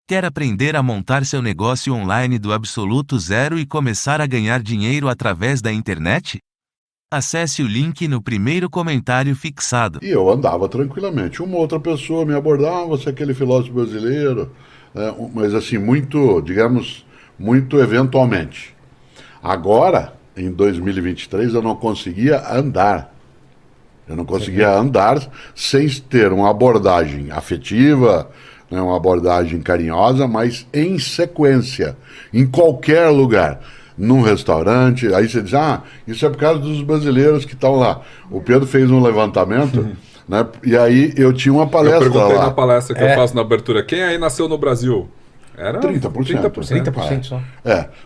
Quer aprender a montar seu negócio online do absoluto zero e começar a ganhar dinheiro através da internet? Acesse o link no primeiro comentário fixado. E eu andava tranquilamente. Uma outra pessoa me abordava, você é aquele filósofo brasileiro, mas assim, muito, digamos, muito eventualmente. Agora, em 2023, eu não conseguia andar. Eu não conseguia andar sem ter uma abordagem afetiva, né, uma abordagem carinhosa, mas em sequência, em qualquer lugar. Num restaurante, aí você diz, isso é por causa dos brasileiros que estão lá. O Pedro fez um levantamento, né, e aí eu tinha uma palestra lá. Eu perguntei na palestra que eu faço na abertura, quem aí nasceu no Brasil? Era 30%. 30% só.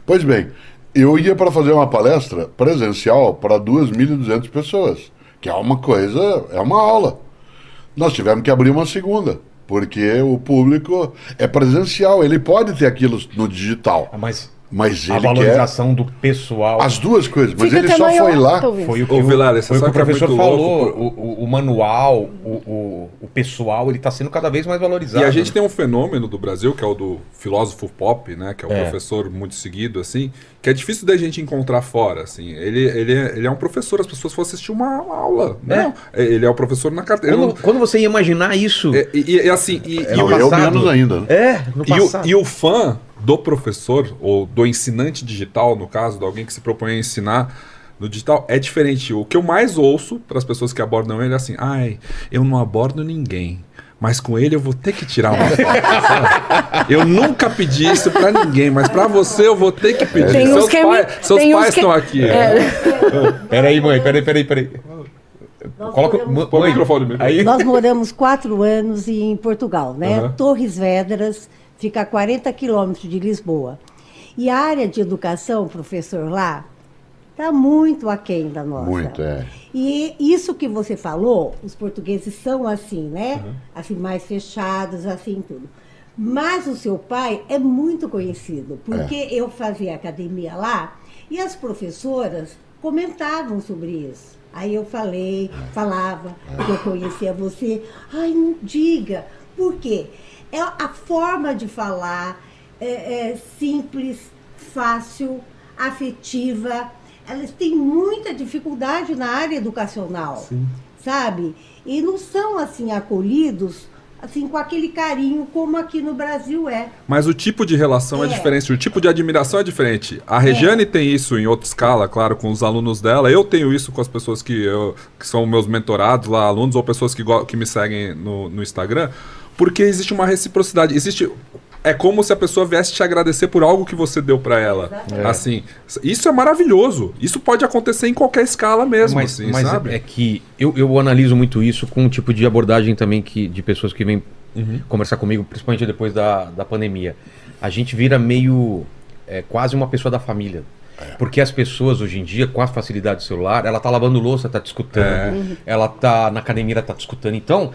Pois bem, eu ia para fazer uma palestra presencial para 2.200 pessoas, que é uma coisa, é uma aula. Nós tivemos que abrir uma segunda, porque o público é presencial, ele pode ter aquilo no digital. Mas a ele valorização do pessoal. As duas coisas, mas Fica ele até só maior, foi lá. talvez. Foi o que, Ô, Vilar, foi o que o que é professor muito falou. louco, O manual, o pessoal, ele está sendo cada vez mais valorizado. E a gente tem um fenômeno do Brasil, que é o do filósofo pop, né? Que é o É. professor muito seguido, assim, que é difícil da gente encontrar fora, assim. Ele é um professor, as pessoas vão assistir uma aula, né? Ele é o professor na carteira. Quando você ia imaginar isso? Não, eu passado. menos ainda. Né? No passado. E o fã do professor, ou do ensinante digital, no caso, de alguém que se propõe a ensinar no digital, é diferente. O que eu mais ouço para as pessoas que abordam ele é assim, eu não abordo ninguém, mas com ele eu vou ter que tirar uma foto. Sabe? Eu nunca pedi isso para ninguém, mas para você eu vou ter que pedir. Tem uns Seus pais estão aqui. Peraí, mãe, peraí. Coloca Põe o microfone. Aí. Nós moramos 4 anos em Portugal, né? Uhum. Torres Vedras fica a 40 quilômetros de Lisboa. E a área de educação, professor, lá, está muito aquém da nossa. Muito, é. E isso que você falou, os portugueses são assim, né? Assim, mais fechados, assim, tudo. Mas o seu pai é muito conhecido, porque eu fazia academia lá e as professoras comentavam sobre isso. Aí eu falava que eu conhecia você. Não diga. Por quê? A forma de falar é simples, fácil, afetiva. Elas têm muita dificuldade na área educacional, sabe? E não são, assim, acolhidos assim, com aquele carinho como aqui no Brasil é. Mas o tipo de relação é diferente, o tipo de admiração é diferente. A Regiane tem isso em outra escala, claro, com os alunos dela. Eu tenho isso com as pessoas que são meus mentorados lá, alunos ou pessoas que me seguem no Instagram, porque existe uma reciprocidade. É como se a pessoa viesse te agradecer por algo que você deu para ela. Assim, isso é maravilhoso. Isso pode acontecer em qualquer escala mesmo, mas sabe? É que eu analiso muito isso com um tipo de abordagem também de pessoas que vêm conversar comigo, principalmente depois da pandemia. A gente vira meio quase uma pessoa da família. Porque as pessoas hoje em dia, com a facilidade do celular, ela tá lavando louça, tá te escutando, ela tá na academia, ela tá te escutando. Então,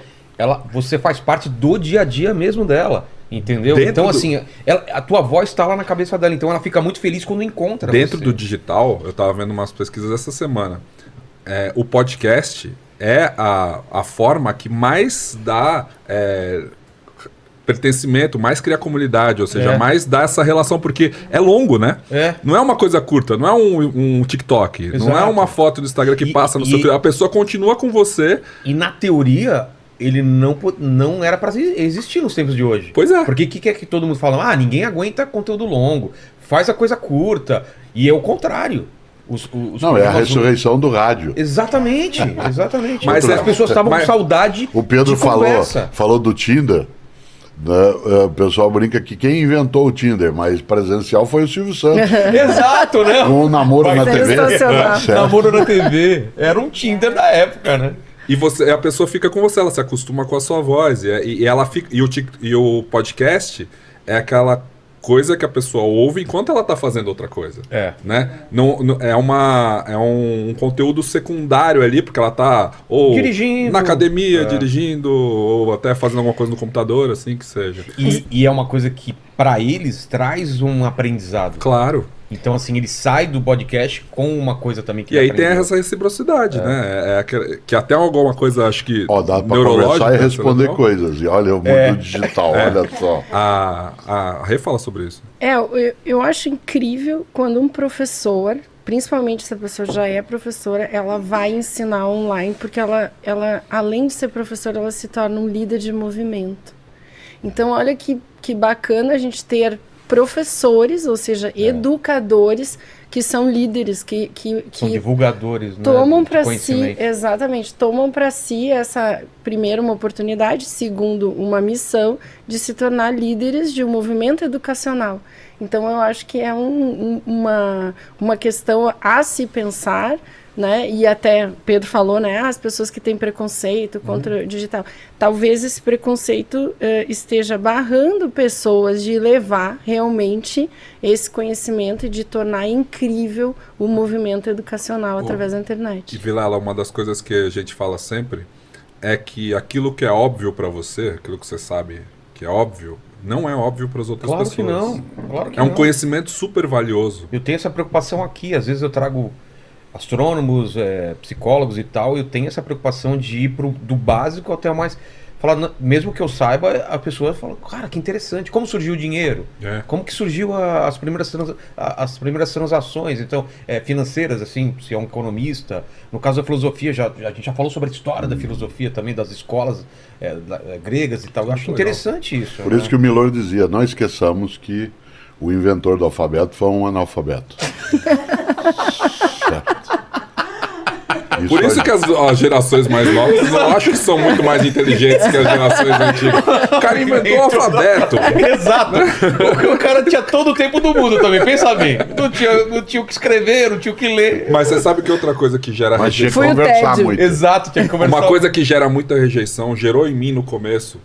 você faz parte do dia a dia mesmo dela. Entendeu? Então, assim, a tua voz está lá na cabeça dela, então ela fica muito feliz quando encontra Dentro você. do digital, eu estava vendo umas pesquisas essa semana. O podcast é a forma que mais dá pertencimento, mais cria comunidade, ou seja, mais dá essa relação, porque é longo, né? Não é uma coisa curta, não é um TikTok, Exato. Não é uma foto do Instagram que passa no seu feed. A pessoa continua com você. E na teoria, ele não era para existir nos tempos de hoje. Pois é. Porque o que é que todo mundo fala? Ninguém aguenta conteúdo longo, faz a coisa curta. E é o contrário. Não, é a ressurreição do rádio. Exatamente. Mas as pessoas estavam com saudade. O Pedro de conversa. falou do Tinder. Né? O pessoal brinca que quem inventou o Tinder, mas presencial foi o Silvio Santos. Exato, né? Com o namoro na TV. Namoro na TV. Era um Tinder da época, né? E a pessoa fica com você, ela se acostuma com a sua voz. Ela fica, e o podcast é aquela coisa que a pessoa ouve enquanto ela está fazendo outra coisa. Né? É um conteúdo secundário ali, porque ela está dirigindo, na academia, dirigindo, ou até fazendo alguma coisa no computador, assim que seja. E é uma coisa que, para eles, traz um aprendizado. Claro. Então, assim, ele sai do podcast com uma coisa também que E ele aí tem aprendeu. essa reciprocidade, né? Que até alguma coisa, acho que Ó, dá pra neurológica, conversar e responder cerebral. coisas. E olha o mundo digital, olha só. A Rê fala sobre isso. Eu acho incrível quando um professor, principalmente se a pessoa já é professora, ela vai ensinar online, porque ela além de ser professora, ela se torna um líder de movimento. Então, olha que bacana a gente ter professores, ou seja, educadores que são líderes, que São divulgadores, né, tomam de para si, conhecimento. exatamente, tomam para si essa, primeiro, uma oportunidade, segundo, uma missão de se tornar líderes de um movimento educacional. Então, eu acho que é uma questão a se pensar, né? E até Pedro falou, né? As pessoas que têm preconceito contra o digital. Talvez esse preconceito esteja barrando pessoas de levar realmente esse conhecimento e de tornar incrível o movimento educacional através da E internet. Vilela, uma das coisas que a gente fala sempre é que aquilo que é óbvio pra você, aquilo que você sabe que é óbvio, não é óbvio para as outras Claro pessoas. que não. Claro que É um não. conhecimento super valioso. Eu tenho essa preocupação aqui. Às vezes eu trago astrônomos, psicólogos e tal, e eu tenho essa preocupação de ir do básico até o mais... Falar, mesmo que eu saiba, a pessoa fala, cara, que interessante. Como surgiu o dinheiro? É. Como que surgiu as primeiras transações, então, financeiras, assim, se é um economista. No caso da filosofia, a gente já falou sobre a história da filosofia também, das escolas gregas e tal. Eu acho legal. interessante isso. Por isso que o Milor dizia, não esqueçamos que o inventor do alfabeto foi um analfabeto. Certo. Por isso que as gerações mais novas eu acho que são muito mais inteligentes que as gerações antigas. O cara inventou o alfabeto. Exato. O cara tinha todo o tempo do mundo também, pensa bem. Não tinha o que escrever, não tinha o que ler. Mas você sabe que outra coisa que gera Mas tinha rejeição... que Foi o conversar tédio. muito. Exato, tinha que conversar. Uma coisa que gera muita rejeição, gerou em mim no começo,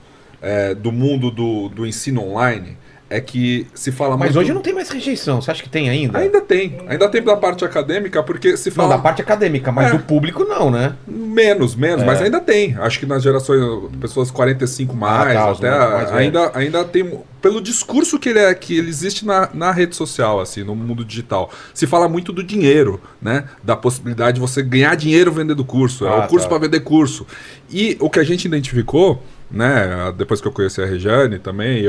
do mundo do ensino online, é que se fala Mas muito... hoje não tem mais rejeição, você acha que tem ainda? Ainda tem da parte acadêmica, porque se Não, fala... da parte acadêmica, mas do público não, né? Menos, mas ainda tem. Acho que nas gerações, pessoas 45 mais, tá, os até mais ainda tem, pelo discurso que ele existe na rede social, assim, no mundo digital. Se fala muito do dinheiro, né? Da possibilidade de você ganhar dinheiro vendendo curso. É o curso para vender curso. E o que a gente identificou, né? Depois que eu conheci a Regiane também,